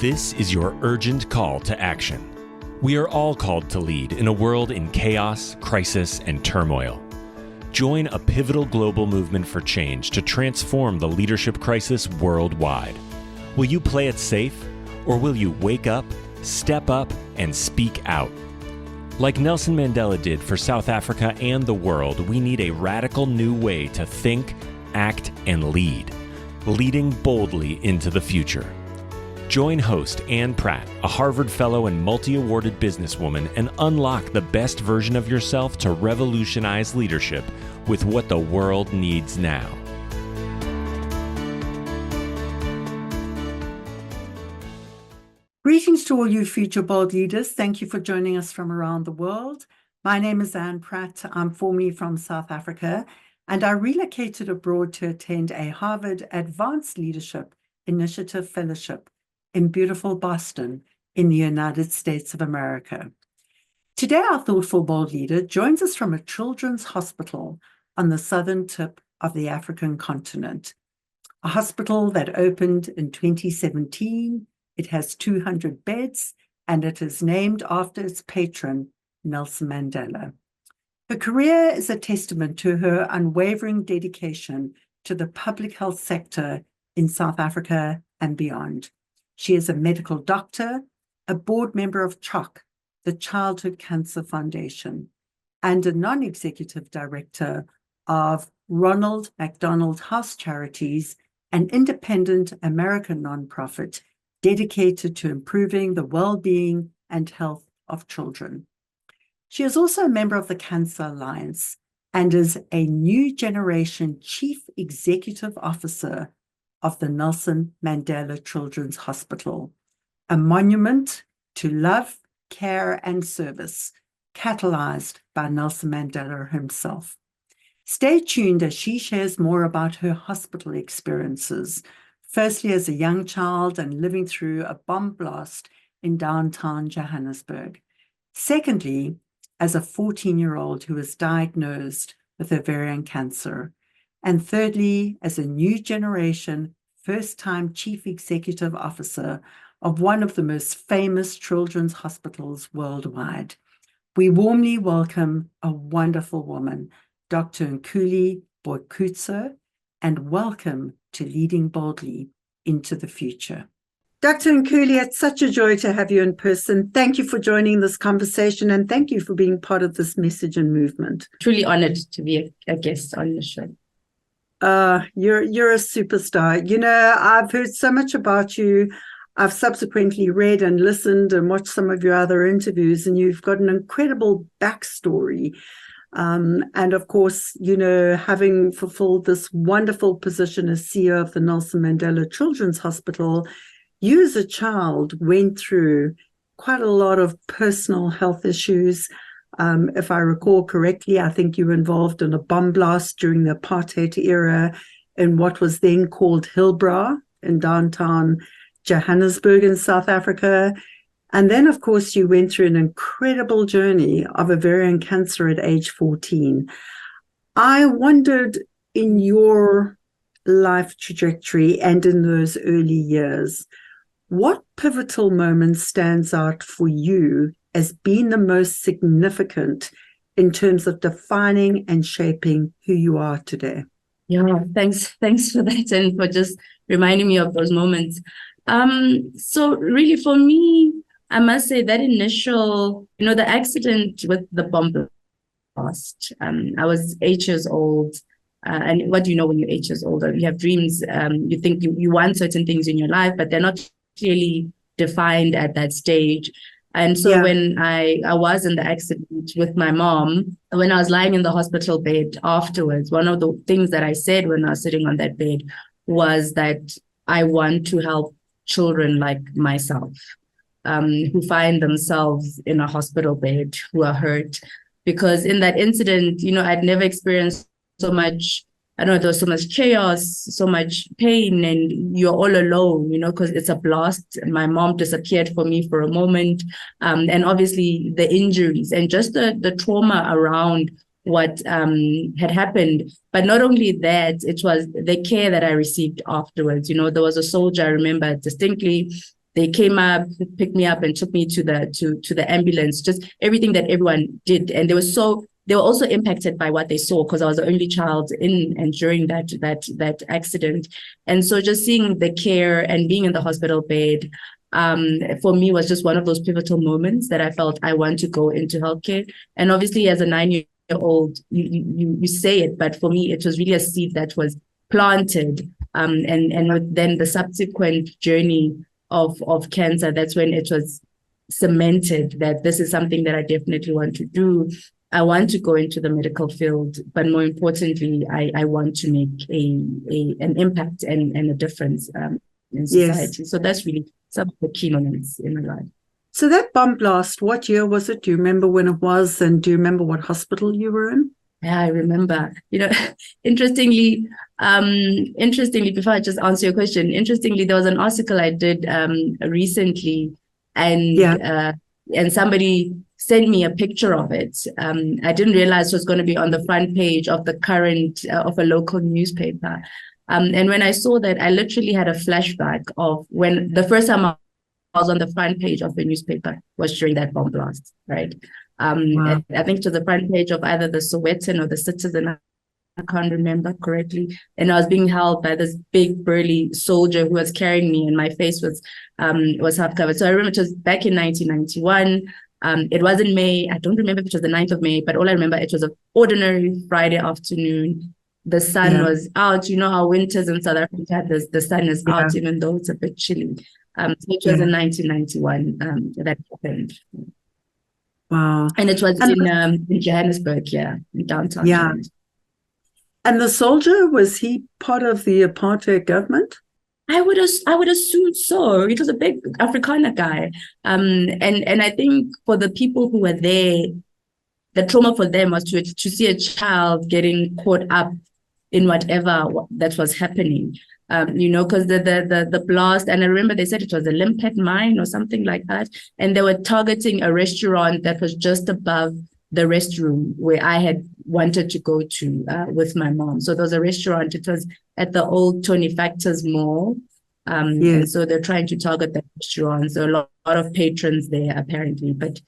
This is your urgent call to action. We are all called to lead in a world in chaos, crisis, and turmoil. Join a pivotal global movement for change to transform the leadership crisis worldwide. Will you play it safe, or will you wake up, step up, and speak out? Like Nelson Mandela did for South Africa and the world, we need a radical new way to think, act, and lead, leading boldly into the future. Join host Anne Pratt, a Harvard Fellow and multi-awarded businesswoman, and unlock the best version of yourself to revolutionize leadership with what the world needs now. Greetings to all you future bold leaders. Thank you for joining us from around the world. My name is Anne Pratt. I'm formerly from South Africa, and I relocated abroad to attend a Harvard Advanced Leadership Initiative Fellowship in beautiful Boston in the United States of America. Today, our thoughtful bold leader joins us from a children's hospital on the southern tip of the African continent, a hospital that opened in 2017. It has 200 beds, and it is named after its patron, Nelson Mandela. Her career is a testament to her unwavering dedication to the public health sector in South Africa and beyond. She is a medical doctor, a board member of CHOC, the Childhood Cancer Foundation, and a non-executive director of Ronald McDonald House Charities, an independent American nonprofit dedicated to improving the well-being and health of children. She is also a member of the Cancer Alliance and is a new generation Chief Executive Officer of the Nelson Mandela Children's Hospital, a monument to love, care, and service, catalyzed by Nelson Mandela himself. Stay tuned as she shares more about her hospital experiences, firstly as a young child and living through a bomb blast in downtown Johannesburg. Secondly, as a 14-year-old who was diagnosed with ovarian cancer. And thirdly, as a new generation, first-time Chief Executive Officer of one of the most famous children's hospitals worldwide. We warmly welcome a wonderful woman, Dr. Nkuli Boikhutso, and welcome to Leading Boldly into the Future. Dr. Nkuli, it's such a joy to have you in person. Thank you for joining this conversation, and thank you for being part of this message and movement. Truly honored to be a guest on the show. You're a superstar. You know, I've heard so much about you. I've subsequently read and listened and watched some of your other interviews, and you've got an incredible backstory. And of course, you know, having fulfilled this wonderful position as CEO of the Nelson Mandela Children's Hospital, you as a child went through quite a lot of personal health issues. If I recall correctly, I think you were involved in a bomb blast during the apartheid era in what was then called Hillbrow in downtown Johannesburg in South Africa. And then, of course, you went through an incredible journey of ovarian cancer at age 14. I wondered, in your life trajectory and in those early years, what pivotal moment stands out for you as being the most significant in terms of defining and shaping who you are today? Yeah, thanks for that and for just reminding me of those moments. So really for me, I must say that initial, the accident with the bomb blast, I was 8 years old. And what do you know when you're 8 years old? You have dreams, you think you want certain things in your life, but they're not clearly defined at that stage. And so when I was in the accident with my mom, when I was lying in the hospital bed afterwards, one of the things that I said when I was sitting on that bed was that I want to help children like myself, who find themselves in a hospital bed, who are hurt. Because in that incident, I'd never experienced so much, there was so much chaos, so much pain, and you're all alone, because it's a blast. My mom disappeared for me for a moment. And obviously the injuries and just the trauma around what had happened. But not only that, it was the care that I received afterwards. There was a soldier, I remember distinctly, they came up, picked me up, and took me to the ambulance. Just everything that everyone did, and they were also impacted by what they saw, because I was the only child in and during that accident. And so just seeing the care and being in the hospital bed, for me was just one of those pivotal moments that I felt I want to go into healthcare. And obviously, as a 9-year-old, you say it, but for me, it was really a seed that was planted. And then the subsequent journey of cancer, that's when it was cemented that this is something that I definitely want to do. I want to go into the medical field, but more importantly, I want to make an impact and a difference in society. Yes. So that's really some of the key moments in my life. So that bomb blast, what year was it? Do you remember when it was? And do you remember what hospital you were in? Yeah, I remember. Interestingly, before I just answer your question, interestingly, there was an article I did recently, and somebody sent me a picture of it. I didn't realize it was going to be on the front page of the current of a local newspaper. And when I saw that, I literally had a flashback of when the first time I was on the front page of the newspaper was during that bomb blast, right? Wow. I think to the front page of either the Sowetan or the Citizen, I can't remember correctly. And I was being held by this big burly soldier who was carrying me, and my face was half covered. So I remember it was back in 1991. It was in May. I don't remember if it was the 9th of May, but all I remember, it was an ordinary Friday afternoon. The sun was out. You know how winters in South Africa, the sun is out, even though it's a bit chilly. So it was in 1991 that happened. Wow. And it was in Johannesburg, in downtown. Johannesburg. And the soldier, was he part of the apartheid government? I would assume so. It was a big Afrikaner guy. And I think for the people who were there, the trauma for them was to see a child getting caught up in whatever that was happening. Because the blast, and I remember they said it was a limpet mine or something like that, and they were targeting a restaurant that was just above the restroom where I had wanted to go to with my mom. So there was a restaurant. It was at the old Tony Factors Mall. And so they're trying to target that restaurant. So a lot of patrons there, apparently, but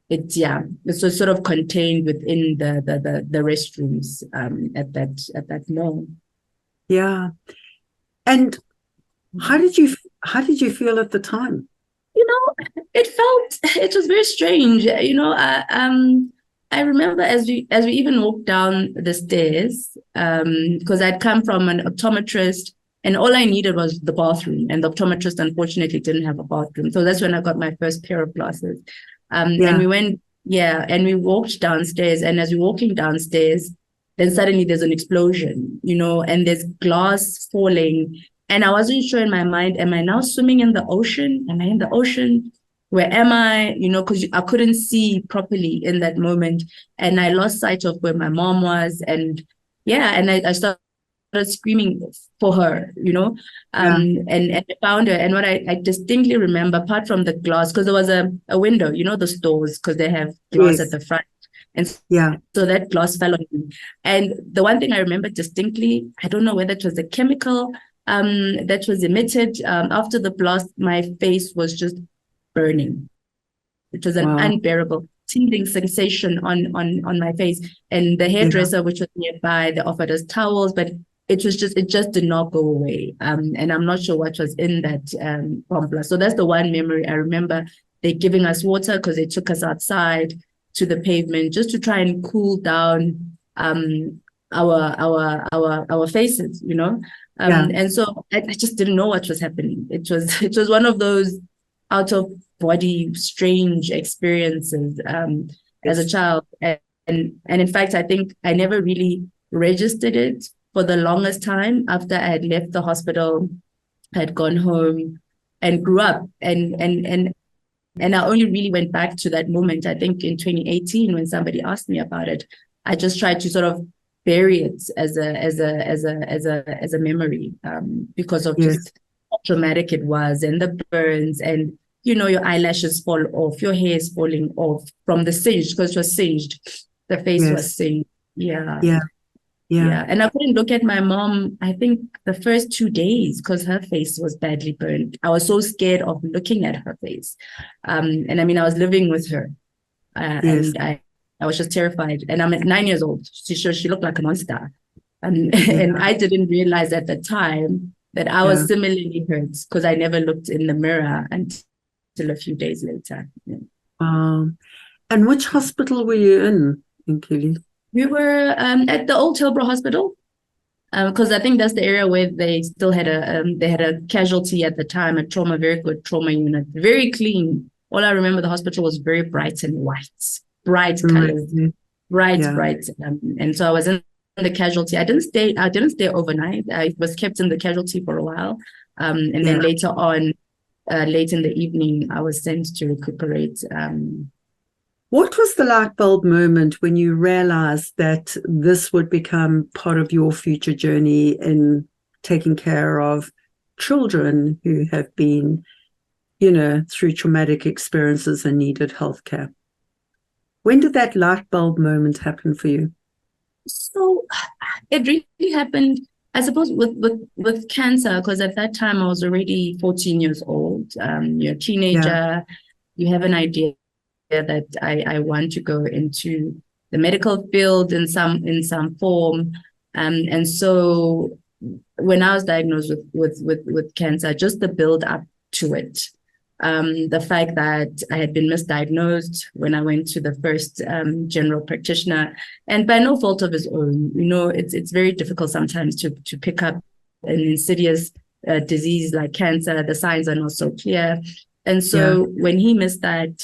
it was sort of contained within the restrooms at that mall. Yeah. And how did you feel at the time? It was very strange. I remember as we even walked down the stairs, because I'd come from an optometrist, and all I needed was the bathroom, and the optometrist unfortunately didn't have a bathroom. So that's when I got my first pair of glasses. And we went, and we walked downstairs, and as we're walking downstairs, then suddenly there's an explosion, and there's glass falling. And I wasn't sure in my mind, am I now swimming in the ocean? Am I in the ocean? Where am I? Because I couldn't see properly in that moment. And I lost sight of where my mom was. And I started screaming for her, and I found her. And what I distinctly remember, apart from the glass, because there was a window, the stores, because they have glass at the front. And so that glass fell on me. And the one thing I remember distinctly, I don't know whether it was a chemical that was emitted after the blast, my face was just burning. It was an unbearable tingling sensation on my face. And the hairdresser, which was nearby, they offered us towels, but it just did not go away. And I'm not sure what was in that bomb blast. So that's the one memory I remember. They giving us water because they took us outside to the pavement just to try and cool down our faces, and so I just didn't know what was happening. It was one of those out of body strange experiences as a child, and in fact I think I never really registered it for the longest time. After I had left the hospital, I had gone home and grew up, and I only really went back to that moment, I think in 2018, when somebody asked me about it. I just tried to sort of bury it as a memory, because of just how traumatic it was, and the burns, and your eyelashes fall off, your hair is falling off from the singe, because it was singed. The face was singed. Yeah. Yeah. And I couldn't look at my mom, I think the first 2 days, because her face was badly burned. I was so scared of looking at her face. And I mean, I was living with her. Yes. And I was just terrified. And I'm at 9 years old. She looked like a monster. And I didn't realize at the time that I was similarly hurt because I never looked in the mirror until a few days later. Yeah. And which hospital were you in Nkuli? We were at the Old Tilbrook Hospital because I think that's the area where they still had a casualty at the time, a very good trauma unit, very clean. All I remember, the hospital was very bright and white, bright colors, bright. And so I was in the casualty. I didn't stay overnight. I was kept in the casualty for a while, and then later on, late in the evening, I was sent to recuperate. What was the light bulb moment when you realized that this would become part of your future journey in taking care of children who have been, through traumatic experiences and needed healthcare? When did that light bulb moment happen for you? So it really happened, I suppose, with cancer, because at that time I was already 14 years old. You're a teenager, you have an idea that I want to go into the medical field in some form. And so when I was diagnosed with cancer, just the build up to it, the fact that I had been misdiagnosed when I went to the first general practitioner, and by no fault of his own, it's very difficult sometimes to pick up an insidious disease like cancer. The signs are not so clear. And so when he missed that,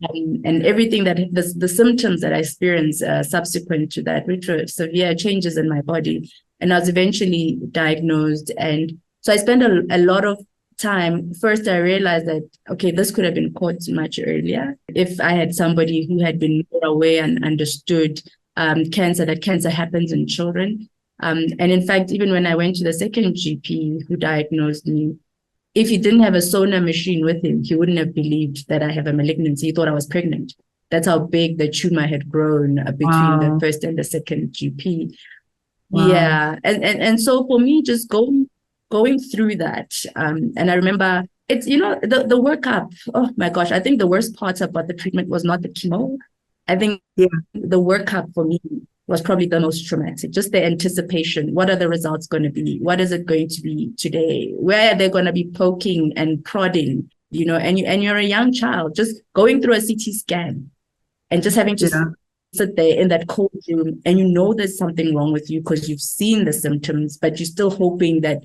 and everything that the symptoms that I experienced subsequent to that, which were severe changes in my body, and I was eventually diagnosed. And so I spent a lot of time. First, I realized that, okay, this could have been caught much earlier if I had somebody who had been more aware and understood that cancer happens in children. And in fact, even when I went to the second GP who diagnosed me, if he didn't have a sonar machine with him, he wouldn't have believed that I have a malignancy. He thought I was pregnant. That's how big the tumor had grown between the first and the second GP. Wow. Yeah. And so for me, just going through that, and I remember it's, the workup. Oh my gosh, I think the worst part about the treatment was not the chemo. I think the workup for me was probably the most traumatic. Just the anticipation. What are the results going to be? What is it going to be today? Where are they going to be poking and prodding? And you're a young child, just going through a CT scan and just having to sit there in that cold room, and there's something wrong with you because you've seen the symptoms, but you're still hoping that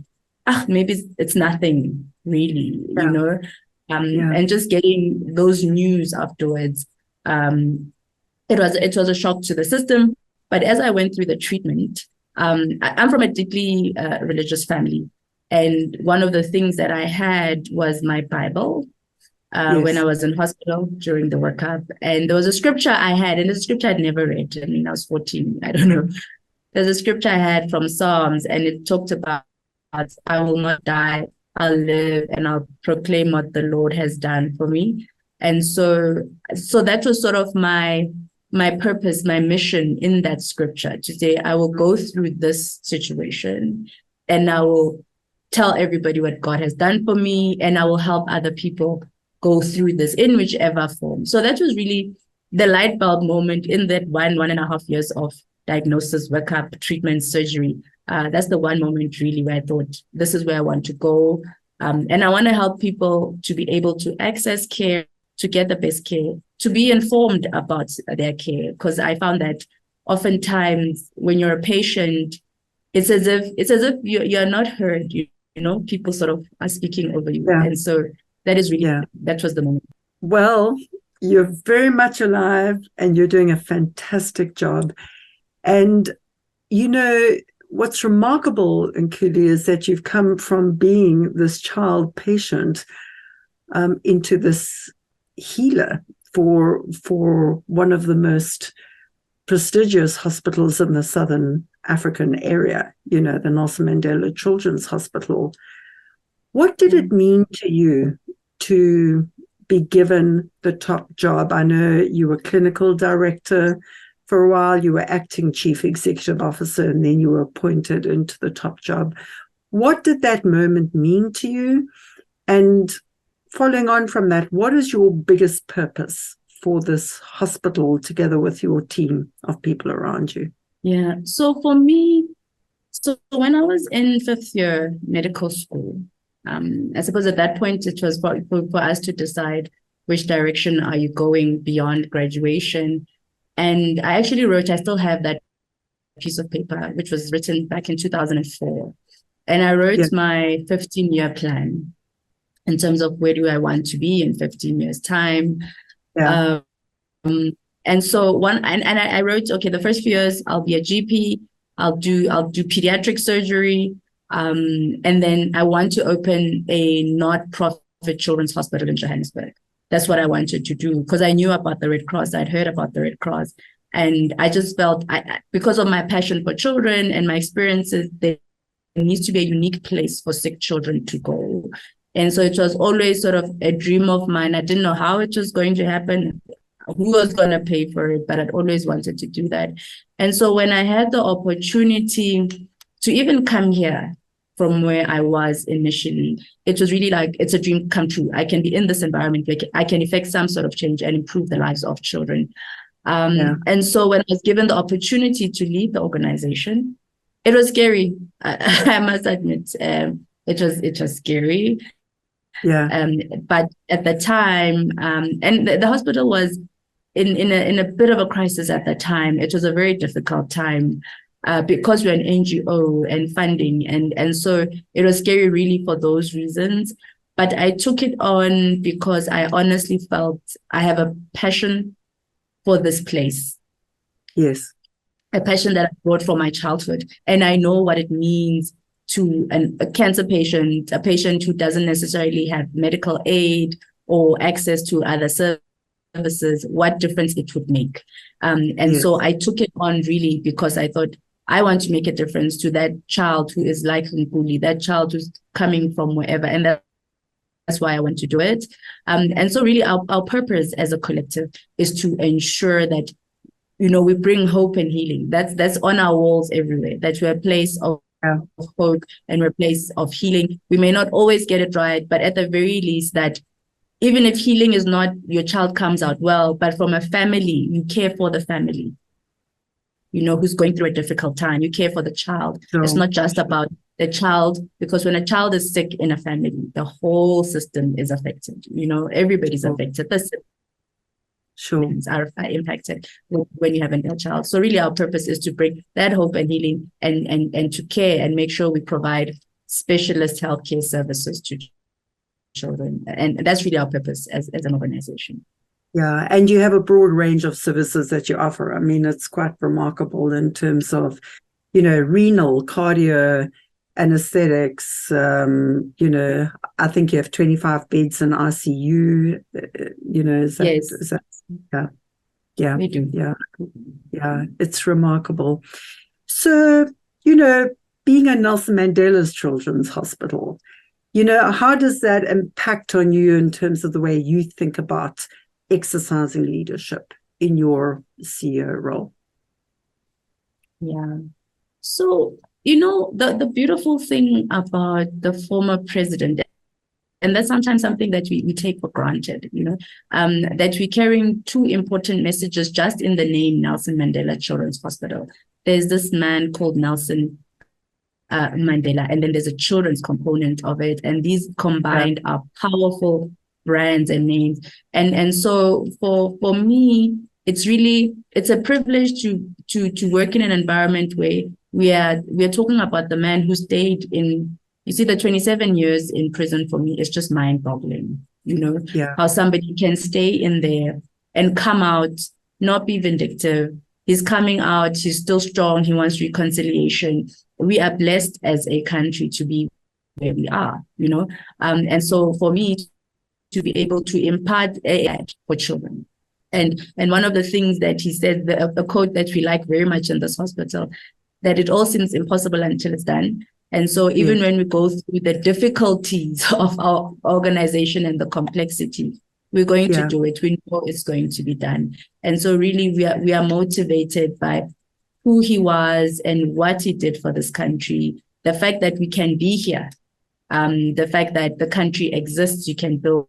maybe it's nothing really, and just getting those news afterwards. It was a shock to the system. But as I went through the treatment, I'm from a deeply religious family. And one of the things that I had was my Bible when I was in hospital during the workup. And there was a scripture I had, and it's a scripture I'd never read. I mean, I was 14. I don't know. There's a scripture I had from Psalms, and it talked about, I will not die, I'll live, and I'll proclaim what the Lord has done for me. And so that was sort of my purpose, my mission in that scripture, to say, I will go through this situation and I will tell everybody what God has done for me, and I will help other people go through this in whichever form. So that was really the light bulb moment in that 1.5 years of diagnosis, workup, treatment, surgery. That's the one moment really where I thought, this is where I want to go. And I want to help people to be able to access care, to get the best care, to be informed about their care. Because I found that oftentimes when you're a patient, it's as if you're not heard. People sort of are speaking over you. Yeah. And so that is really, that was the moment. Well, you're very much alive and you're doing a fantastic job. And, what's remarkable, Nkuli, is that you've come from being this child patient into this healer for one of the most prestigious hospitals in the Southern African area, the Nelson Mandela Children's Hospital. What did it mean to you to be given the top job? I know you were clinical director For a while, you were acting chief executive officer, and then you were appointed into the top job. What did that moment mean to you? And following on from that, what is your biggest purpose for this hospital together with your team of people around you? Yeah. So for me, when I was in 5th year medical school, I suppose at that point it was for us to decide which direction are you going beyond graduation. And I actually wrote, I still have that piece of paper, which was written back in 2004. And I wrote my 15-year plan in terms of where do I want to be in 15 years' time. Yeah. And so I wrote, okay, the first few years I'll be a GP, I'll do pediatric surgery, and then I want to open a not-profit children's hospital in Johannesburg. That's what I wanted to do because I knew about the Red Cross. I'd heard about the Red Cross, and I just felt because of my passion for children and my experiences, there needs to be a unique place for sick children to go. And so it was always sort of a dream of mine. I didn't know how it was going to happen, who was going to pay for it, but I'd always wanted to do that. And so when I had the opportunity to even come here from where I was initially, it was really like, it's a dream come true. I can be in this environment where I can effect some sort of change and improve the lives of children. And so when I was given the opportunity to lead the organization, it was scary. I must admit, it was scary. Yeah. But at the time, and the hospital was in a bit of a crisis at the time. It was a very difficult time because we're an NGO and funding, and so it was scary really for those reasons. But I took it on because I honestly felt I have a passion for this place. Yes. A passion that I brought from my childhood, and I know what it means to a cancer patient, a patient who doesn't necessarily have medical aid or access to other services, what difference it would make. So I took it on really because I thought I want to make a difference to that child who is like Nkuli, that child who's coming from wherever. And that's why I want to do it. And so really our purpose as a collective is to ensure that, we bring hope and healing. That's on our walls everywhere, that we're a place of hope and we're a place of healing. We may not always get it right, but at the very least that even if healing is not, your child comes out well, but from a family, you care for the family, who's going through a difficult time. You care for the child. Sure. It's not just about the child, because when a child is sick in a family, the whole system is affected. Everybody's affected. The siblings are impacted when you have a child. So really our purpose is to bring that hope and healing and to care and make sure we provide specialist healthcare services to children. And that's really our purpose as an organization. Yeah, and you have a broad range of services that you offer. I mean, it's quite remarkable in terms of, renal, cardio, anesthetics. I think you have 25 beds in ICU. Is that yeah, we do. Yeah, it's remarkable. So, being at Nelson Mandela's Children's Hospital, how does that impact on you in terms of the way you think about exercising leadership in your CEO role? Yeah. So, the beautiful thing about the former president, and that's sometimes something that we take for granted, that we're carrying two important messages just in the name Nelson Mandela Children's Hospital. There's this man called Nelson Mandela, and then there's a children's component of it. And these combined are powerful brands and names. And so for me, it's a privilege to work in an environment where we are talking about the man who stayed in, the 27 years in prison. For me, it's just mind-boggling, how somebody can stay in there and come out, not be vindictive. He's coming out, he's still strong, he wants reconciliation. We are blessed as a country to be where we are, and so for me to be able to impart AI for children. And one of the things that he said, a quote that we like very much in this hospital, that it all seems impossible until it's done. And so even when we go through the difficulties of our organization and the complexity, We're going to Yeah. do it. We know it's going to be done. And so really we are motivated by who he was and what he did for this country. The fact that we can be here, the fact that the country exists, you can build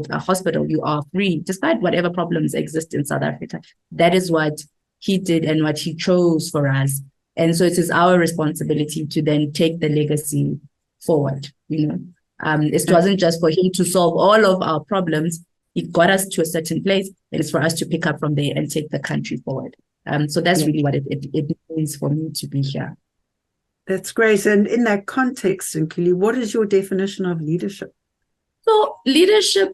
a hospital, you are free, despite whatever problems exist in South Africa. That is what he did and what he chose for us. And so it is our responsibility to then take the legacy forward, you know. It wasn't just for him to solve all of our problems. He got us to a certain place, and it's for us to pick up from there and take the country forward. So that's really what it means for me to be here. That's great. And in that context, Nkuli, what is your definition of leadership? So leadership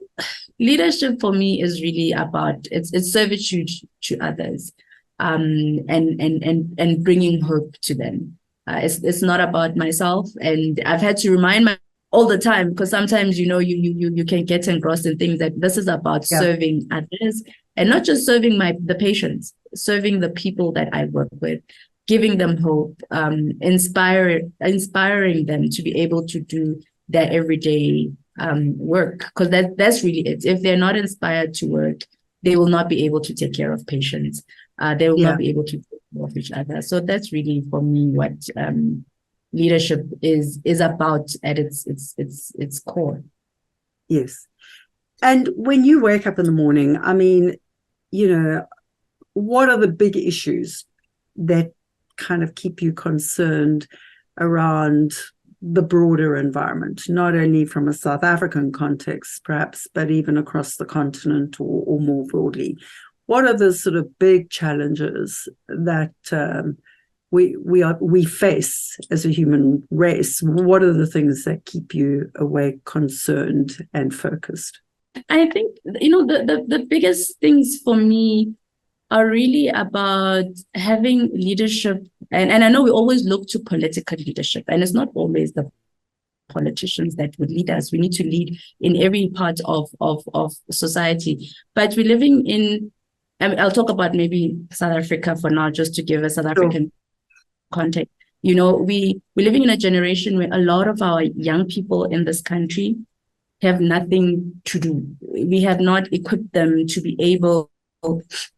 for me is really about it's servitude to others, and bringing hope to them. It's not about myself, and I've had to remind myself all the time, because sometimes you can get engrossed in things that this is about serving others, and not just serving the patients, serving the people that I work with, giving them hope, inspiring them to be able to do their everyday work, because that's really it. If they're not inspired to work, they will not be able to take care of patients. They will not be able to take care of each other. So that's really for me what leadership is about at its core. Yes. And when you wake up in the morning, I mean, what are the big issues that kind of keep you concerned around the broader environment, not only from a South African context, perhaps, but even across the continent or more broadly? What are the sort of big challenges that we face as a human race? What are the things that keep you awake, concerned, and focused? I think, the biggest things for me are really about having leadership. And I know we always look to political leadership, and it's not always the politicians that would lead us. We need to lead in every part of society. But we're living in, I'll talk about maybe South Africa for now, just to give a South African context. We're living in a generation where a lot of our young people in this country have nothing to do. We have not equipped them to be able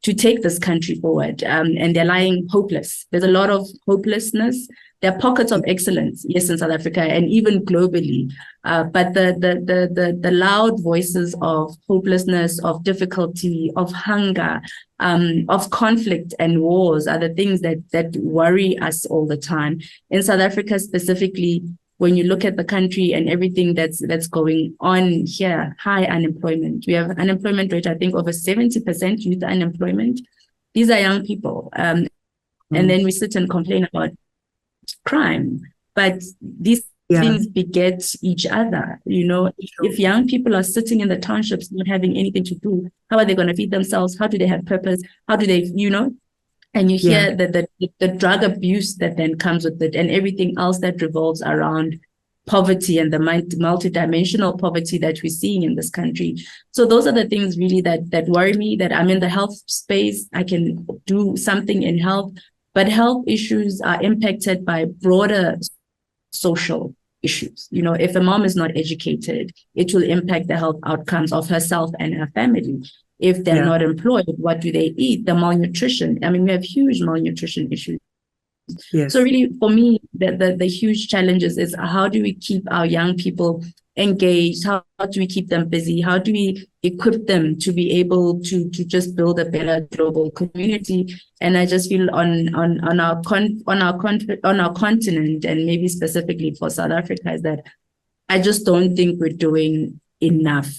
to take this country forward, and they're lying hopeless. There's a lot of hopelessness. There are pockets of excellence, yes, in South Africa and even globally, but the loud voices of hopelessness, of difficulty, of hunger, of conflict and wars are the things that worry us all the time. In South Africa specifically, when you look at the country and everything that's going on here, high unemployment. We have unemployment rate, I think, over 70% youth unemployment. These are young people. And then we sit and complain about crime. But these things beget each other. If young people are sitting in the townships not having anything to do, how are they going to feed themselves? How do they have purpose? How do they, And you hear the drug abuse that then comes with it, and everything else that revolves around poverty and the multidimensional poverty that we're seeing in this country. So those are the things really that worry me, that I'm in the health space. I can do something in health, but health issues are impacted by broader social issues. If a mom is not educated, it will impact the health outcomes of herself and her family. If they're not employed, what do they eat? The malnutrition. I mean, we have huge malnutrition issues. Yes. So really, for me, the huge challenges is how do we keep our young people engaged? How do we keep them busy? How do we equip them to be able to just build a better global community? And I just feel on our continent, and maybe specifically for South Africa, is that I just don't think we're doing enough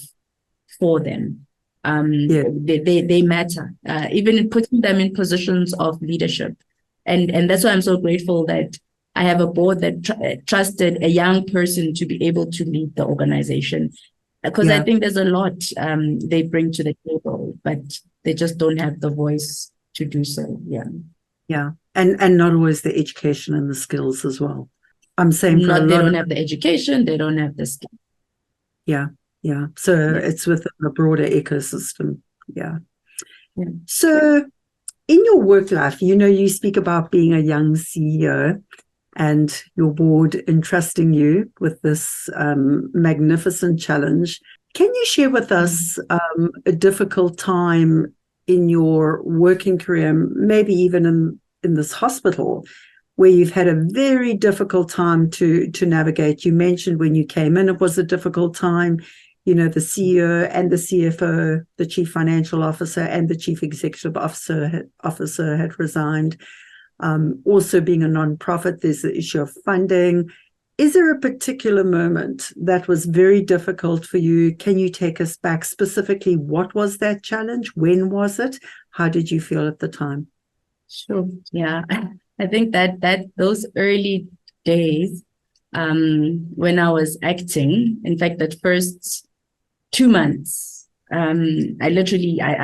for them. They matter, even in putting them in positions of leadership. And that's why I'm so grateful that I have a board that trusted a young person to be able to lead the organization. Because I think there's a lot they bring to the table, but they just don't have the voice to do so. Yeah. And not always the education and the skills as well. I'm saying they don't have the education, they don't have the skills. Yeah. So it's within the broader ecosystem. Yeah. So in your work life, you speak about being a young CEO and your board entrusting you with this magnificent challenge. Can you share with us a difficult time in your working career, maybe even in this hospital, where you've had a very difficult time to navigate? You mentioned when you came in, it was a difficult time. You know, the CEO and the CFO, the chief financial officer and the chief executive officer had resigned. Also being a nonprofit, there's the issue of funding. Is there a particular moment that was very difficult for you? Can you take us back specifically? What was that challenge? When was it? How did you feel at the time? Sure. Yeah. I think that those early days, when I was acting, in fact, that first 2 months, I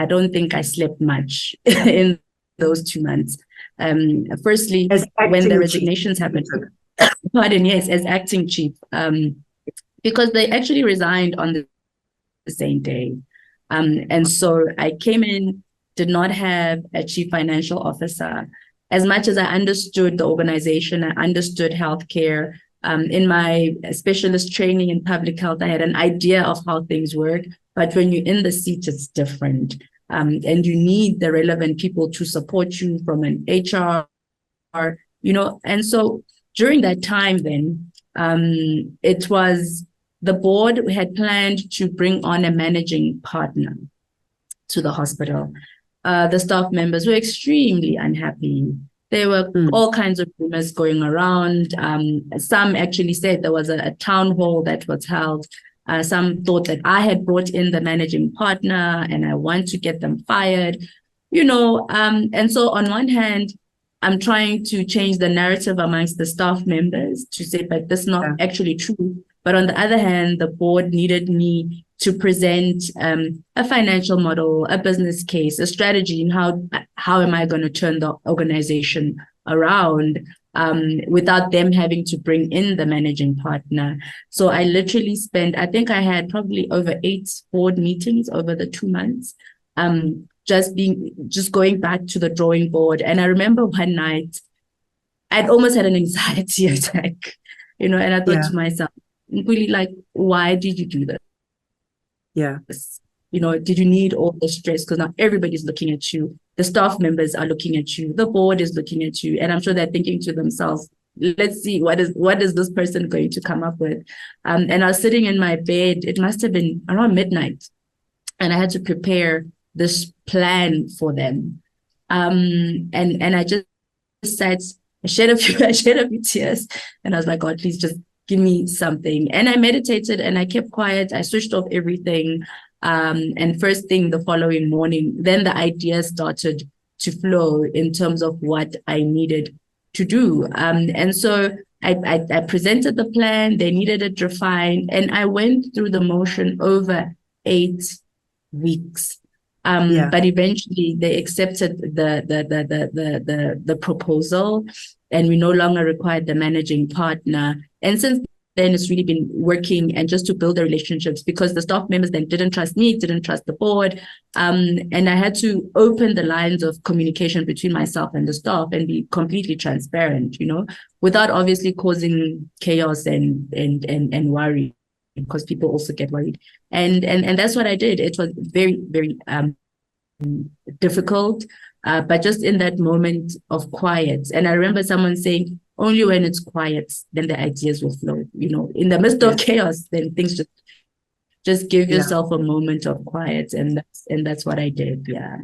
don't think I slept much in those 2 months. Firstly, when the resignations happened, pardon, yes, as acting chief, because they actually resigned on the same day. And so I came in, did not have a chief financial officer. As much as I understood the organization, I understood healthcare. In my specialist training in public health, I had an idea of how things work. But when you're in the seat, it's different. And you need the relevant people to support you from an HR, you know. And so during that time then, it was the board had planned to bring on a managing partner to the hospital. The staff members were extremely unhappy. There were all kinds of rumors going around. Some actually said there was a town hall that was held. Some thought that I had brought in the managing partner and I want to get them fired, you know. And so on one hand, I'm trying to change the narrative amongst the staff members to say, but this is not actually true. But on the other hand, the board needed me to present a financial model, a business case, a strategy, and how am I going to turn the organization around without them having to bring in the managing partner. So I literally spent, I think I had probably over 8 board meetings over the 2 months. Just going back to the drawing board. And I remember one night, I'd almost had an anxiety attack, you know, and I thought to myself, really, like, why did you do this? Yeah. You know, did you need all the stress? Because now everybody's looking at you. The staff members are looking at you. The board is looking at you. And I'm sure they're thinking to themselves, let's see, what is this person going to come up with? And I was sitting in my bed. It must have been around midnight. And I had to prepare this plan for them. And I just sat, I shed a few tears, and I was like, God, please just give me something. And I meditated and I kept quiet. I switched off everything. And first thing the following morning, then the ideas started to flow in terms of what I needed to do. And so I presented the plan. They needed it refined, and I went through the motion over 8 weeks. But eventually they accepted the proposal, and we no longer required the managing partner. And since then, it's really been working, and just to build the relationships, because the staff members then didn't trust me, didn't trust the board. And I had to open the lines of communication between myself and the staff and be completely transparent, you know, without obviously causing chaos and worry, because people also get worried. And that's what I did. It was very, very difficult, but just in that moment of quiet. And I remember someone saying, only when it's quiet, then the ideas will flow. You know, in the midst of chaos, then things just give yourself a moment of quiet. And that's what I did. Yeah.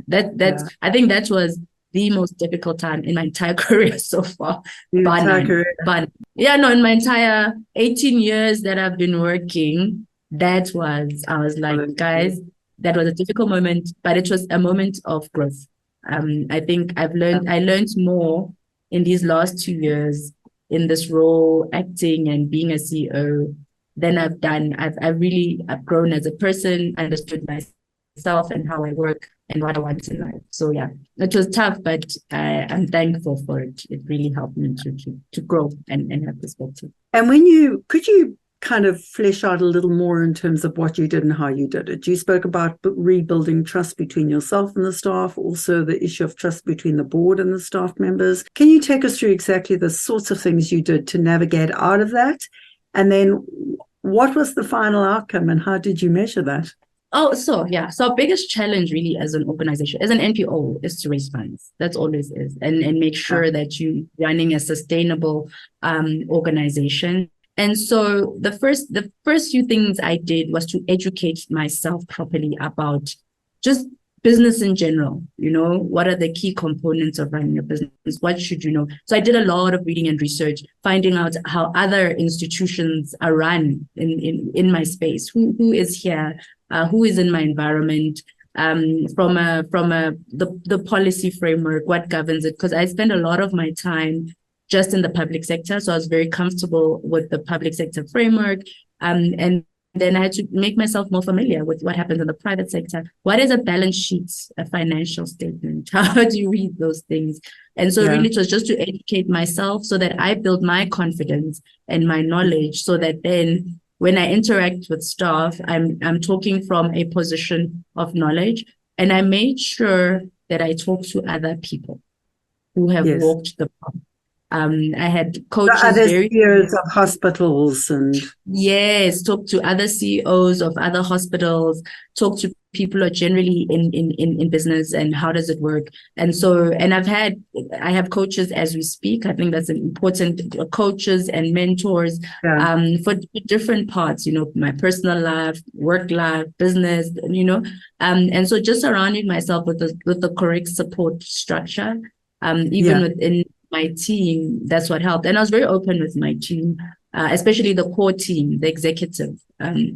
I think that was the most difficult time in my entire career so far. But yeah, no, in my entire 18 years that I've been working, I was like, guys, that was a difficult moment, but it was a moment of growth. I think I learned more in these last 2 years in this role, acting and being a CEO, than I've done. I've grown as a person, understood myself and how I work and what I want in life. So yeah, it was tough, but I'm thankful for it. It really helped me to grow and have perspective. And could you kind of flesh out a little more in terms of what you did and how you did it? You spoke about rebuilding trust between yourself and the staff, also the issue of trust between the board and the staff members. Can you take us through exactly the sorts of things you did to navigate out of that? And then what was the final outcome and how did you measure that? Oh, so yeah. So our biggest challenge really as an organization, as an NPO, is to raise funds. That's always is. And make sure that you're running a sustainable organization. And so the first few things I did was to educate myself properly about just business in general. What are the key components of running a business? What should you know? So I did a lot of reading and research, finding out how other institutions are run in my space. Who is here? Who is in my environment? From the policy framework, what governs it? Because I spend a lot of my time just in the public sector, so I was very comfortable with the public sector framework, and then I had to make myself more familiar with what happens in the private sector. What is a balance sheet, a financial statement? How do you read those things? And so really it was just to educate myself so that I build my confidence and my knowledge so that then when I interact with staff, I'm talking from a position of knowledge. And I made sure that I talk to other people who have walked the path. I had coaches, other CEOs of hospitals and talk to other CEOs of other hospitals, talk to people who are generally in business and how does it work. And so, and I have coaches as we speak. I think that's important, coaches and mentors for different parts, my personal life, work life, business, and so just surrounding myself with the correct support structure, even within my team, that's what helped. And I was very open with my team, especially the core team, the executive.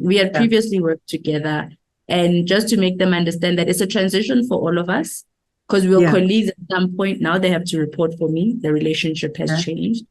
We had previously worked together, and just to make them understand that it's a transition for all of us, because we were colleagues at some point. Now they have to report for me. The relationship has changed.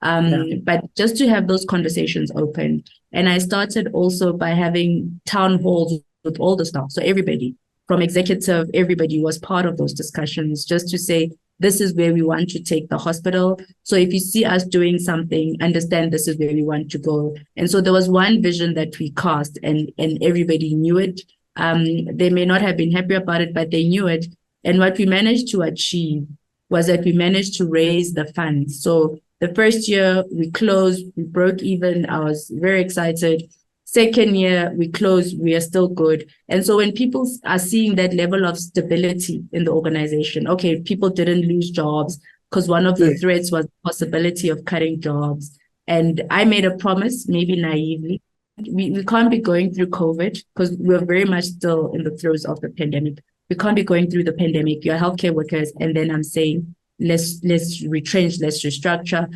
But just to have those conversations open. And I started also by having town halls with all the staff. So everybody from executive, everybody was part of those discussions, just to say, this is where we want to take the hospital. So if you see us doing something, understand this is where we want to go. And so there was one vision that we cast, and everybody knew it. They may not have been happy about it, but they knew it. And what we managed to achieve was that we managed to raise the funds. So the first year we closed, we broke even. I was very excited. Second year we closed, we are still good. And so when people are seeing that level of stability in the organization, okay, people didn't lose jobs, because one of the threats was the possibility of cutting jobs. And I made a promise, maybe naively, we can't be going through COVID, because we're very much still in the throes of the pandemic. We can't be going through the pandemic. You're healthcare workers. And then I'm saying, let's retrench, let's restructure.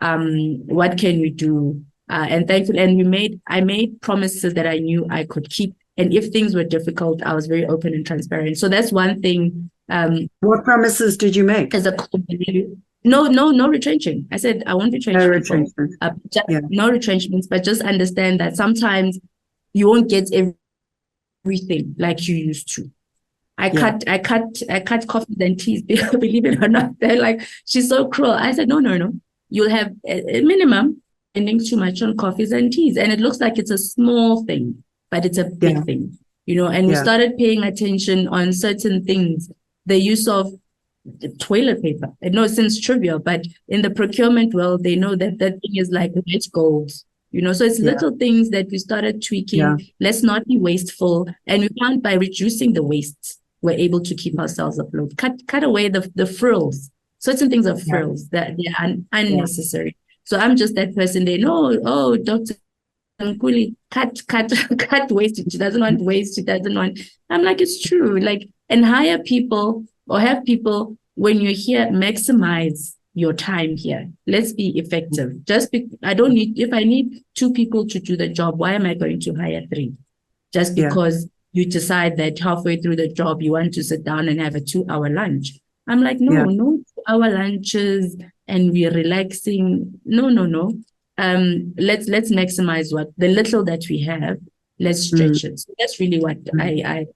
What can we do? And thankfully, and I made promises that I knew I could keep. And if things were difficult, I was very open and transparent. So that's one thing. What promises did you make? As a company, no retrenching. I said, I won't retrench. No retrenchments. No retrenchments, but just understand that sometimes you won't get everything like you used to. I cut coffees and teas, believe it or not. They're like, she's so cruel. I said, no. You'll have a minimum spending too much on coffees and teas. And it looks like it's a small thing, but it's a big thing, and we started paying attention on certain things, the use of toilet paper. I know it seems trivial, but in the procurement world, they know that that thing is like rich gold, so it's little things that we started tweaking. Let's not be wasteful. And we found by reducing the waste, we're able to keep ourselves afloat. Cut away the frills. Certain things are frills that they are unnecessary. So I'm just that person. They know, Dr. Nkuli, cut waste. She doesn't want waste. She doesn't want. I'm like, it's true. Like, and hire people or have people, when you're here, maximize your time here. Let's be effective. If I need 2 people to do the job, why am I going to hire 3? Just because you decide that halfway through the job, you want to sit down and have a 2-hour lunch. I'm like, no 2-hour lunches and we're relaxing. No. Let's maximize what the little that we have. Let's stretch it. So that's really what I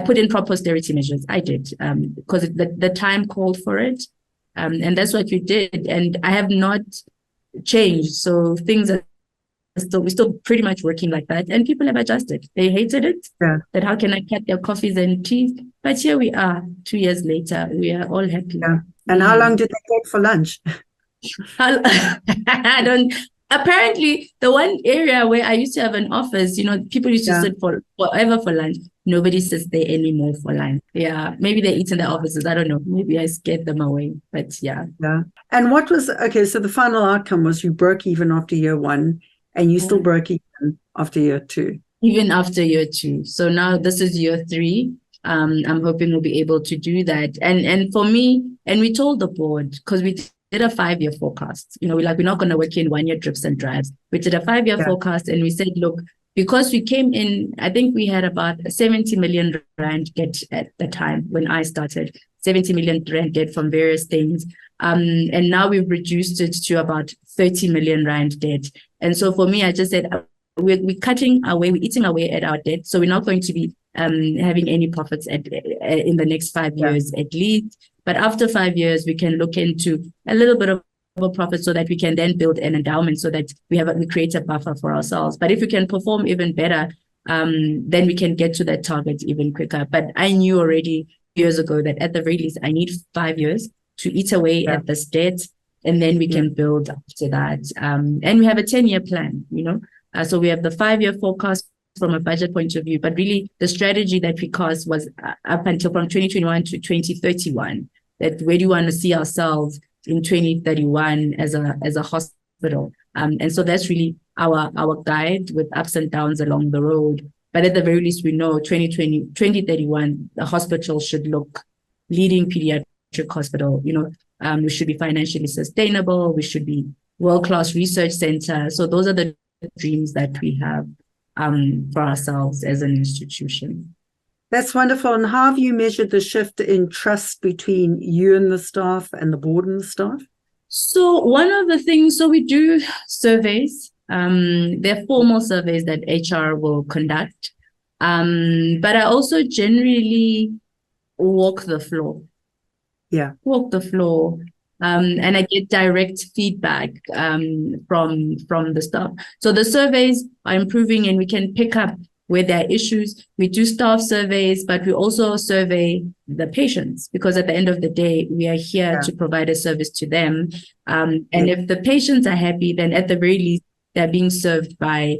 put in proper austerity measures. I did because the time called for it, and that's what we did. And I have not changed. So things are we're still pretty much working like that. And people have adjusted. They hated it. That how can I cut their coffees and teas? But here we are, 2 years later. We are all happy. And how long did they take for lunch? I Apparently, the one area where I used to have an office, people used to sit for forever for lunch. Nobody sits there anymore for lunch. Yeah, maybe they eat in their offices. I don't know. Maybe I scared them away, but yeah. Yeah. And what was, okay, so the final outcome was you broke even after year 1 and you still broke even after year 2. Even after year 2. So now this is year 3. I'm hoping we'll be able to do that. And for me, and we told the board, because we did a 5-year forecast. We're not going to work in 1-year drips and drives. We did a 5-year forecast, and we said, look, because we came in, I think we had about 70 million rand debt at the time when I started, 70 million rand debt from various things. And now we've reduced it to about 30 million rand debt. And so for me, I just said, we're cutting away, we're eating away at our debt. So we're not going to be having any profits in the next 5 years at least. But after 5 years, we can look into a little bit of a profit so that we can then build an endowment so that we create a buffer for ourselves. But if we can perform even better, then we can get to that target even quicker. But I knew already years ago that at the very least, I need 5 years to eat away at this debt, and then we can build after that. And we have a 10-year plan, so we have the 5-year forecast from a budget point of view, but really the strategy that we cast was up until from 2021 to 2031, that where do you want to see ourselves in 2031 as a hospital. And so that's really our guide with ups and downs along the road. But at the very least, we know 2031, the hospital should look leading pediatric hospital. We should be financially sustainable. We should be world-class research center. So those are the dreams that we have for ourselves as an institution. That's wonderful. And how have you measured the shift in trust between you and the staff and the board and the staff? So one of the things, so we do surveys. They're formal surveys that HR will conduct. But I also generally walk the floor. Yeah. Walk the floor. And I get direct feedback from the staff. So the surveys are improving, and we can pick up where there are issues. We do staff surveys, but we also survey the patients, because at the end of the day, we are here to provide a service to them. And if the patients are happy, then at the very least, they're being served by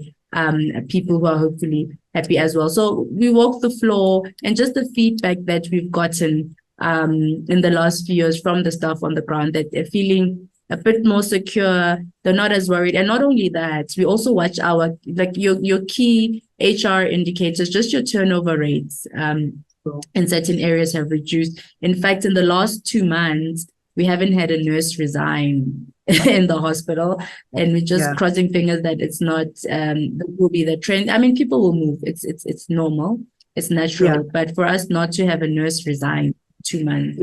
people who are hopefully happy as well. So we walk the floor, and just the feedback that we've gotten in the last few years from the staff on the ground, that they're feeling a bit more secure, they're not as worried. And not only that, we also watch your key HR indicators, just your turnover rates in certain areas have reduced. In fact, in the last 2 months, we haven't had a nurse resign in the hospital, and we're just crossing fingers that it's not that will be the trend. I mean, people will move. It's normal, it's natural, but for us not to have a nurse resign 2 months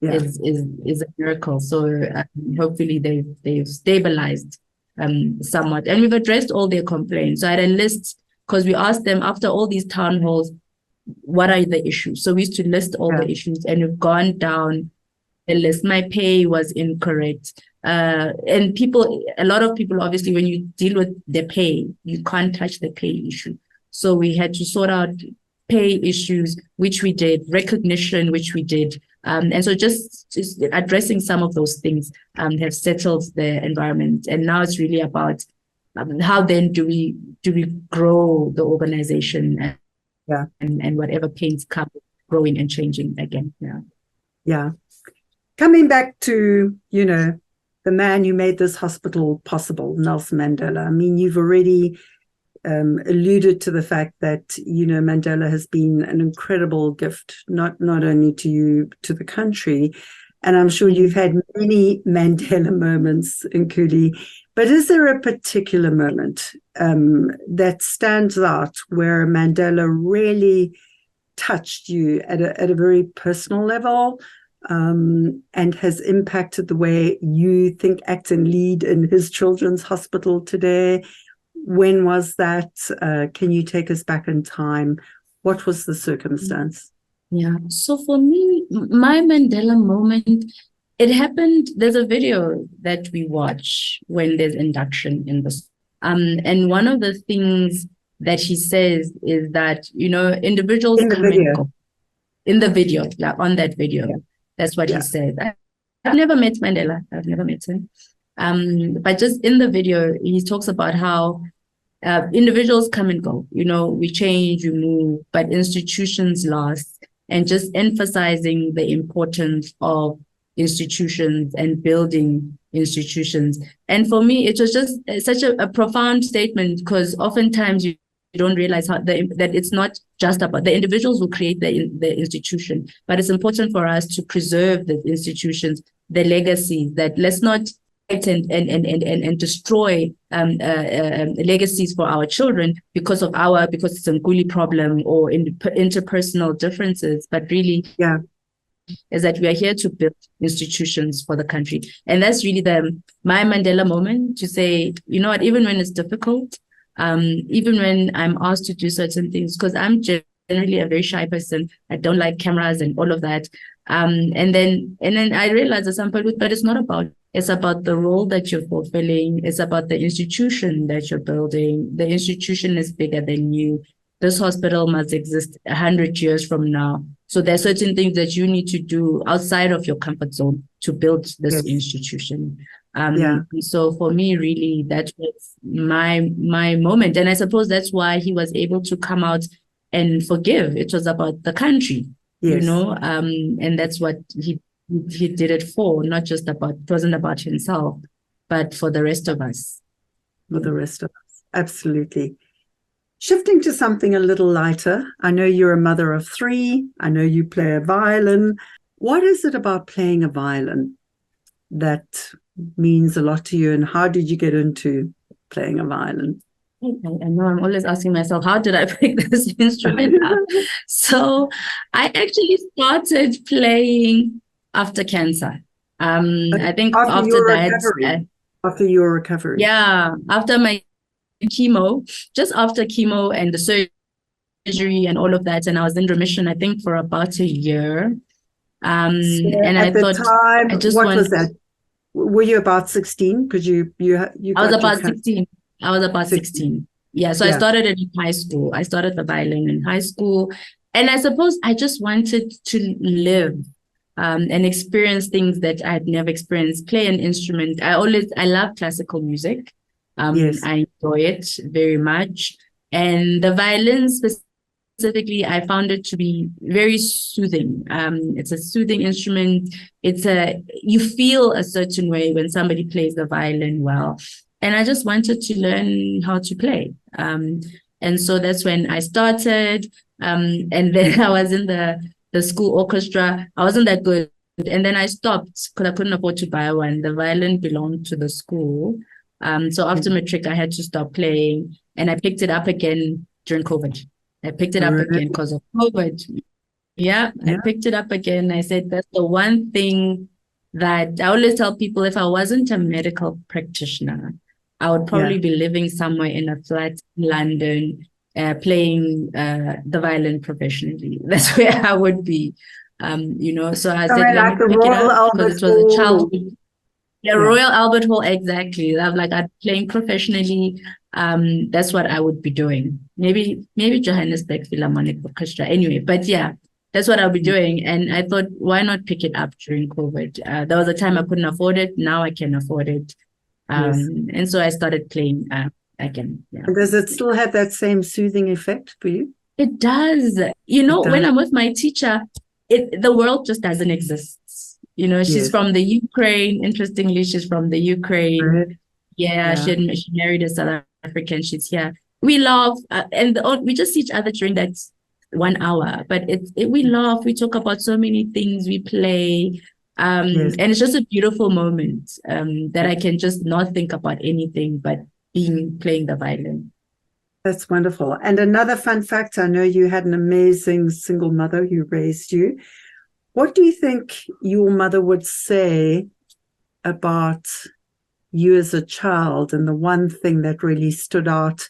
is a miracle. So hopefully they've stabilized somewhat, and we've addressed all their complaints. So I had a list, because we asked them after all these town halls, what are the issues? So we used to list all the issues, and we've gone down the list. My pay was incorrect, and a lot of people, obviously, when you deal with the pay, you can't touch the pay issue. So we had to sort out pay issues, which we did, recognition, which we did. And so just addressing some of those things have settled the environment. And now it's really about how then do we grow the organization and whatever pains come, growing and changing again. Yeah. Coming back to, the man who made this hospital possible, Nelson Mandela. I mean, you've already alluded to the fact that, Mandela has been an incredible gift, not only to you, to the country. And I'm sure you've had many Mandela moments, Nkuli. But is there a particular moment that stands out where Mandela really touched you at a very personal level and has impacted the way you think, act, and lead in his children's hospital today? When was that? Can you take us back in time? What was the circumstance? Yeah. So for me, my Mandela moment, it happened. There's a video that we watch when there's induction in the and one of the things that he says is that, individuals come and go. In the video, on that video. That's what he says. I've never met Mandela. I've never met him. But just in the video, he talks about how individuals come and go, we change, we move, but institutions last, and just emphasizing the importance of institutions and building institutions. And for me, it was just such a profound statement, because oftentimes you don't realize that it's not just about the individuals who create the institution, but it's important for us to preserve the institutions, the legacies, that let's not and destroy legacies for our children because it's a Nkuli problem or interpersonal differences, but really is that we are here to build institutions for the country. And that's really my Mandela moment, to say, you know what, even when it's difficult, even when I'm asked to do certain things, because I'm generally a very shy person, I don't like cameras and all of that. And then I realized at some point, but it's about the role that you're fulfilling. It's about the institution that you're building. The institution is bigger than you. This hospital must exist 100 years from now. So there are certain things that you need to do outside of your comfort zone to build this institution. So for me, really, that was my moment. And I suppose that's why he was able to come out and forgive. It was about the country, and that's what he did it for, not just it wasn't about himself, but for the rest of us. For the rest of us, absolutely. Shifting to something a little lighter, I know you're a mother of 3. I know you play a violin. What is it about playing a violin that means a lot to you, and how did you get into playing a violin? I know I'm always asking myself, how did I pick this instrument up? So I actually started playing after cancer. I think after that. After your recovery. Yeah, after my chemo, just after chemo and the surgery and all of that. And I was in remission, I think, for about a year. And at the time, what was that? Were you about 16? Because you I was about 16. I was about 16. Yeah. So I started in high school. I started the violin in high school. And I suppose I just wanted to live and experience things that I had never experienced, play an instrument. I love classical music. I enjoy it very much. And the violin specifically, I found it to be very soothing. It's a soothing instrument. You feel a certain way when somebody plays the violin well. And I just wanted to learn how to play. And so that's when I started. And then I was in the school orchestra. I wasn't that good. And then I stopped because I couldn't afford to buy one. The violin belonged to the school. So after matric, I had to stop playing, and I picked it up again during COVID. I picked it up again because of COVID. I picked it up again. I said, that's the one thing that I always tell people, if I wasn't a medical practitioner, I would probably be living somewhere in a flat in London, playing the violin professionally. That's where I would be, So I said, let me pick it up because it was a childhood. Yeah, Royal Albert Hall, exactly. I'm playing professionally. That's what I would be doing. Maybe Johannesburg Philharmonic Orchestra. Anyway, but yeah, that's what I'll be doing. And I thought, why not pick it up during COVID? There was a time I couldn't afford it. Now I can afford it. And so I started playing again. Yeah. And does it still have that same soothing effect for you? It does. When I'm with my teacher, the world just doesn't exist. She's from the Ukraine. Interestingly, she's from the Ukraine. Right. Yeah, she married a South African. She's here. We laugh and we just see each other during that 1 hour. But we laugh. We talk about so many things. We play. And it's just a beautiful moment that I can just not think about anything but playing the violin. That's wonderful. And another fun fact, I know you had an amazing single mother who raised you. What do you think your mother would say about you as a child, and the one thing that really stood out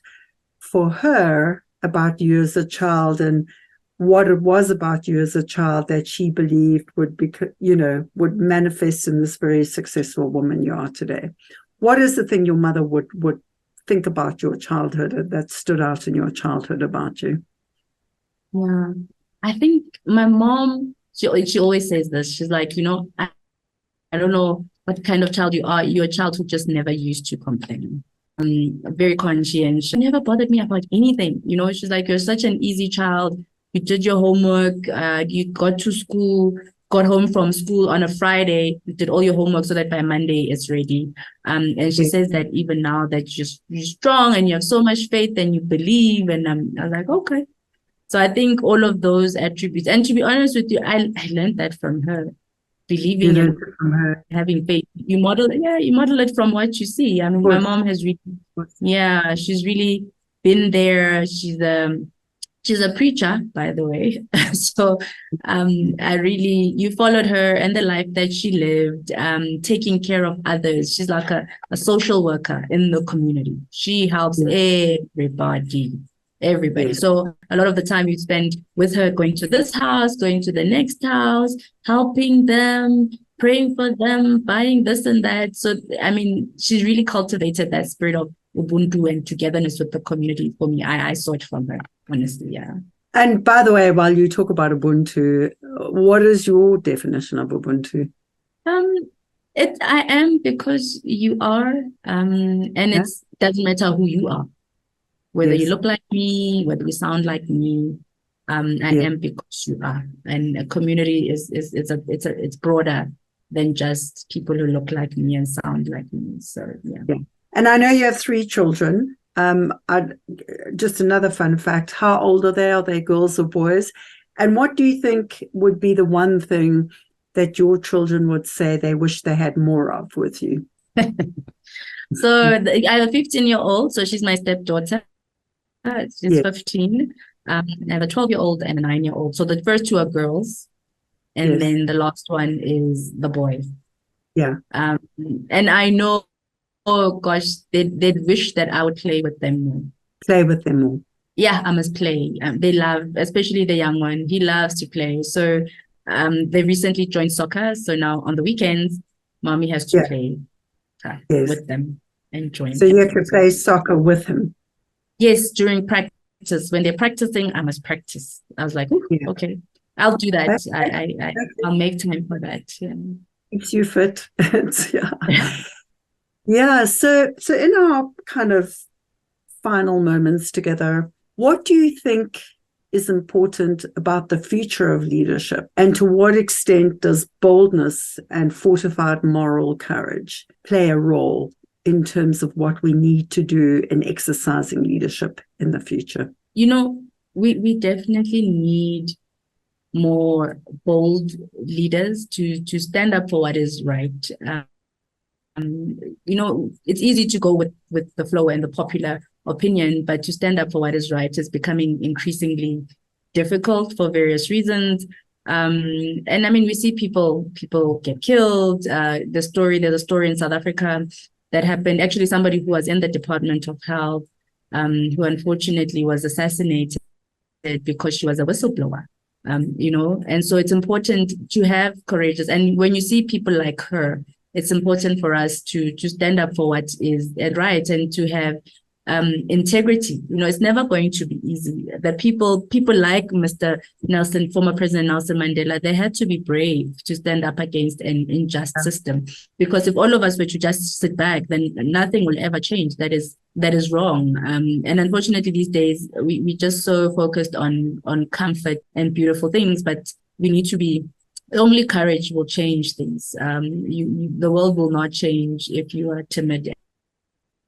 for her about you as a child, and what it was about you as a child that she believed would manifest in this very successful woman you are today? What is the thing your mother would think about your childhood that stood out in your childhood about you? Yeah, I think my mom, she always says this. She's like, I don't know what kind of child you are. You're a child who just never used to complain. Very conscientious. It never bothered me about anything. You know, she's like, you're such an easy child. You did your homework. You got to school, got home from school on a Friday. You did all your homework so that by Monday it's ready. And she says that even now that you're strong and you have so much faith and you believe. And I was like, okay. So I think all of those attributes, and to be honest with you, I learned that from her. Believing and from her. Having faith. You model it from what you see. I mean, my mom has really, she's really been there. She's a preacher, by the way. So you followed her and the life that she lived, taking care of others. She's like a social worker in the community. She helps everybody. So a lot of the time you spend with her going to this house, going to the next house, helping them, praying for them, buying this and that. So, I mean, she's really cultivated that spirit of Ubuntu and togetherness with the community for me. I saw it from her, honestly, yeah. And by the way, while you talk about Ubuntu, what is your definition of Ubuntu? I am because you are, and it doesn't matter who you are. Whether you look like me, whether you sound like me, I am because you are. And a community it's broader than just people who look like me and sound like me. So yeah. And I know you have 3 children. Just another fun fact: how old are they? Are they girls or boys? And what do you think would be the one thing that your children would say they wish they had more of with you? So I have a 15-year-old, so she's my stepdaughter. She's 15. I have a 12-year-old and a 9-year-old. So the first 2 are girls, and then the last one is the boy. Yeah. And I know, oh gosh, they'd wish that I would play with them more. Play with them more. Yeah, I must play. They love, especially the young one. He loves to play. So they recently joined soccer. So now on the weekends, mommy has to play with them and join. So you have to play soccer with him. Yes, during practice. When they're practicing, I must practice. I was like, okay, I'll do that. I'll make time for that. Yeah. Keeps you fit. Yeah. So in our kind of final moments together, what do you think is important about the future of leadership? And to what extent does boldness and fortified moral courage play a role in terms of what we need to do in exercising leadership in the future? You know, we definitely need more bold leaders to stand up for what is right. You know, it's easy to go with the flow and the popular opinion, but to stand up for what is right is becoming increasingly difficult for various reasons. And I mean, we see people get killed. There's a story in South Africa that happened. Actually, somebody who was in the Department of Health, who unfortunately was assassinated because she was a whistleblower. You know, and so it's important to have courageous. And when you see people like her, it's important for us to stand up for what is right and to have integrity. You know, it's never going to be easy. That people like Mr. Nelson, former President Nelson Mandela, they had to be brave to stand up against an unjust system. Because if all of us were to just sit back, then nothing will ever change. That is wrong. And unfortunately, these days we just so focused on comfort and beautiful things, but we need to be. Only courage will change things. The world will not change if you are timid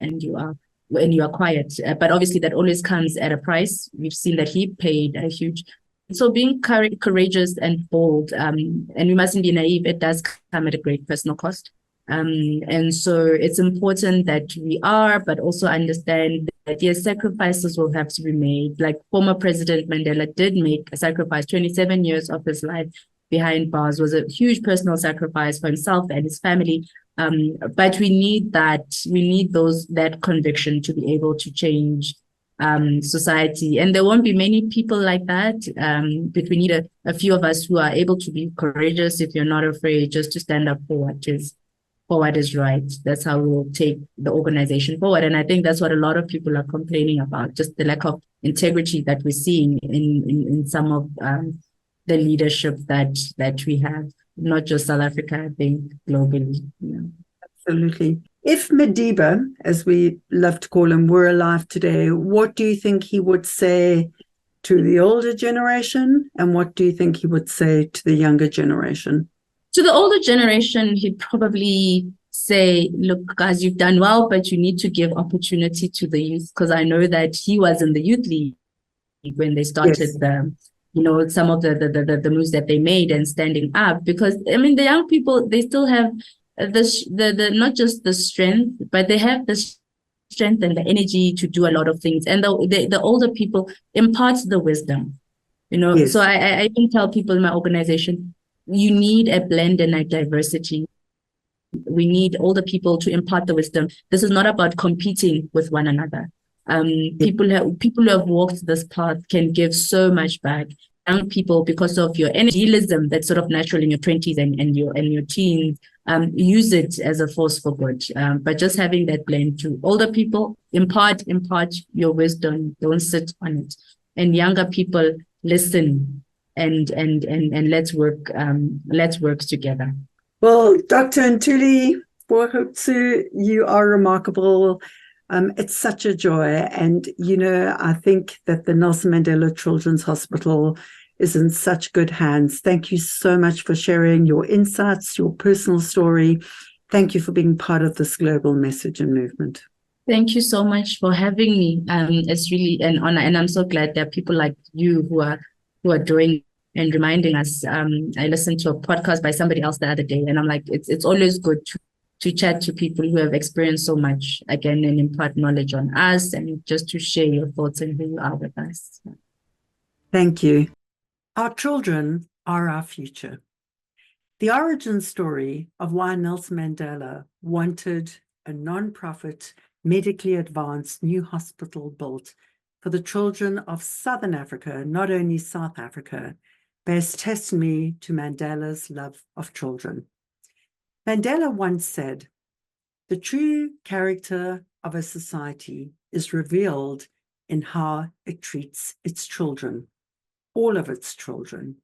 and you are quiet. But obviously that always comes at a price. We've seen that he paid a huge. So being courageous and bold, and we mustn't be naive, it does come at a great personal cost. And so it's important that we are, but also understand that yes, sacrifices will have to be made. Like former President Mandela did make a sacrifice, 27 years of his life behind bars was a huge personal sacrifice for himself and his family. But we need that conviction to be able to change society. And there won't be many people like that, but we need a few of us who are able to be courageous, if you're not afraid, just to stand up for what is right. That's how we'll take the organization forward. And I think that's what a lot of people are complaining about, just the lack of integrity that we're seeing in some of the leadership that we have. not just South Africa, I think globally. Yeah. Absolutely. If Madiba, as we love to call him, were alive today, what do you think he would say to the older generation? And what do you think he would say to the younger generation? To the older generation, he'd probably say, look, guys, you've done well, but you need to give opportunity to the youth, because I know that he was in the youth league when they started Yes. some of the moves that they made and standing up, because I mean the young people, they still have the not just the strength, but they have the strength and the energy to do a lot of things, and the older people impart the wisdom, so Yes. I even tell people in my organization, you need a blend and a diversity. We need older people to impart the wisdom. This is not about competing with one another. People who have walked this path can give so much back. Young people, because of your idealism that's sort of natural in your 20s and your teens, use it as a force for good. But just having that blend to older people, impart your wisdom, don't sit on it. And younger people, listen and let's work together. Well, Dr. Nkuli Boikhutso, you are remarkable. It's such a joy. And, I think that the Nelson Mandela Children's Hospital is in such good hands. Thank you so much for sharing your insights, your personal story. Thank you for being part of this global message and movement. Thank you so much for having me. It's really an honor, and I'm so glad there are people like you who are doing and reminding us. I listened to a podcast by somebody else the other day, and I'm like, it's always good to chat to people who have experienced so much again and impart knowledge on us, and just to share your thoughts and who you are with us. Thank you. Our children are our future. The origin story of why Nelson Mandela wanted a non-profit, medically advanced new hospital built for the children of Southern Africa, not only South Africa, bears testimony to Mandela's love of children. Mandela once said, "The true character of a society is revealed in how it treats its children, all of its children."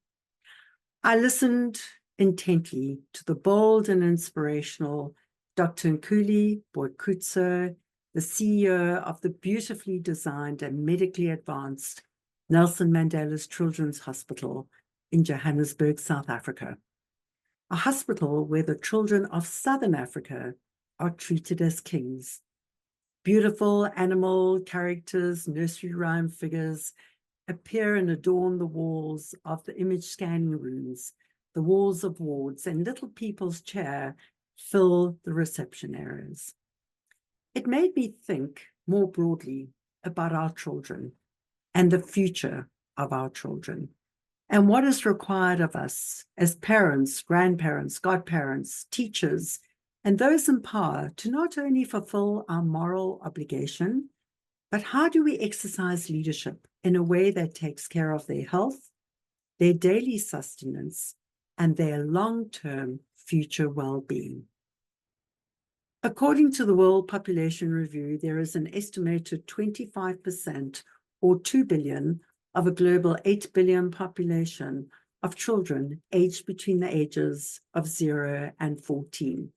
I listened intently to the bold and inspirational Dr. Nkuli Boikhutso, the CEO of the beautifully designed and medically advanced Nelson Mandela's Children's Hospital in Johannesburg, South Africa, a hospital where the children of Southern Africa are treated as kings. Beautiful animal characters, nursery rhyme figures appear and adorn the walls of the image scanning rooms, the walls of wards, and little people's chair fill the reception areas. It made me think more broadly about our children and the future of our children, and what is required of us as parents, grandparents, godparents, teachers, and those in power to not only fulfill our moral obligation, but how do we exercise leadership in a way that takes care of their health, their daily sustenance, and their long-term future well-being? According to the World Population Review, there is an estimated 25% or 2 billion of a global 8 billion population of children aged between the ages of 0 and 14.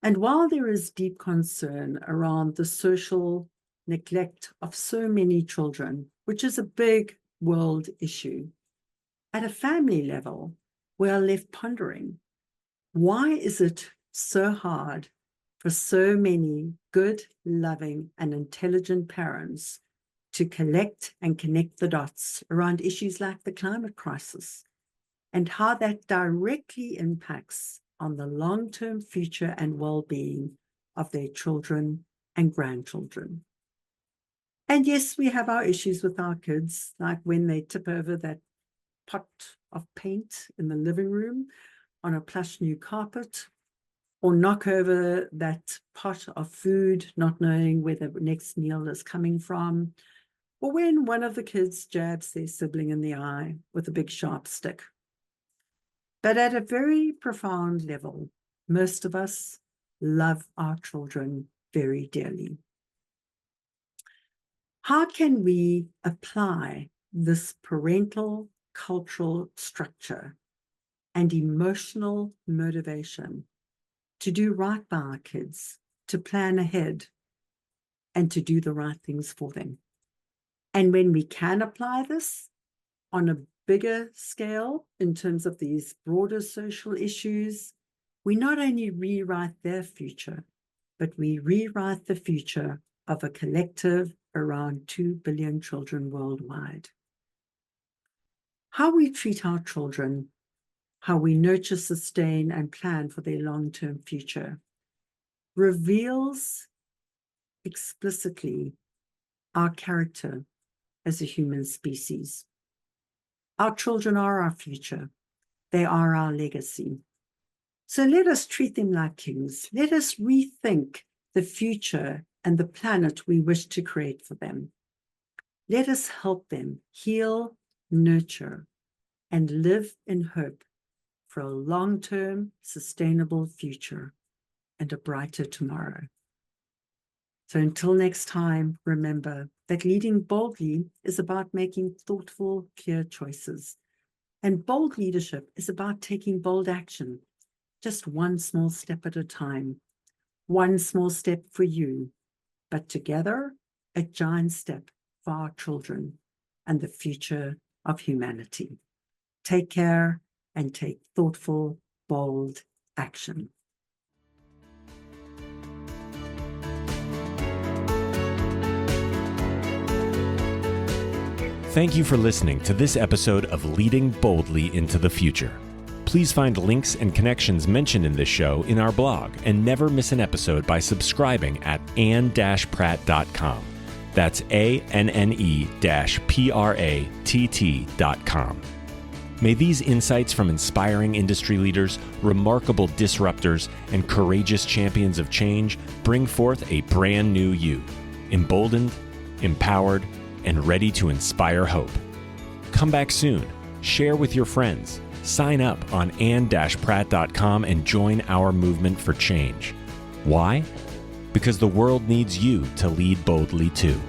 And while there is deep concern around the social neglect of so many children, which is a big world issue, at a family level, we are left pondering, why is it so hard for so many good, loving, and intelligent parents to collect and connect the dots around issues like the climate crisis and how that directly impacts on the long-term future and well-being of their children and grandchildren? And yes, we have our issues with our kids, like when they tip over that pot of paint in the living room on a plush new carpet, or knock over that pot of food, not knowing where the next meal is coming from, or when one of the kids jabs their sibling in the eye with a big sharp stick. But at a very profound level, most of us love our children very dearly. How can we apply this parental cultural structure and emotional motivation to do right by our kids, to plan ahead, and to do the right things for them. And when we can apply this on a bigger scale in terms of these broader social issues, we not only rewrite their future, but we rewrite the future of a collective around 2 billion children worldwide. How we treat our children, how we nurture, sustain, and plan for their long-term future reveals explicitly our character as a human species. Our children are our future. They are our legacy. So let us treat them like kings. Let us rethink the future and the planet we wish to create for them. Let us help them heal, nurture, and live in hope for a long-term, sustainable future and a brighter tomorrow. So until next time, remember that leading boldly is about making thoughtful, clear choices. And bold leadership is about taking bold action, just one small step at a time, one small step for you, but together, a giant step for our children and the future of humanity. Take care and take thoughtful, bold action. Thank you for listening to this episode of Leading Boldly into the Future. Please find links and connections mentioned in this show in our blog and never miss an episode by subscribing at anne-pratt.com. That's ANNE-PRATT.com. May these insights from inspiring industry leaders, remarkable disruptors, and courageous champions of change bring forth a brand new you, emboldened, empowered, and ready to inspire hope. Come back soon, share with your friends, sign up on anne-pratt.com and join our movement for change. Why? Because the world needs you to lead boldly too.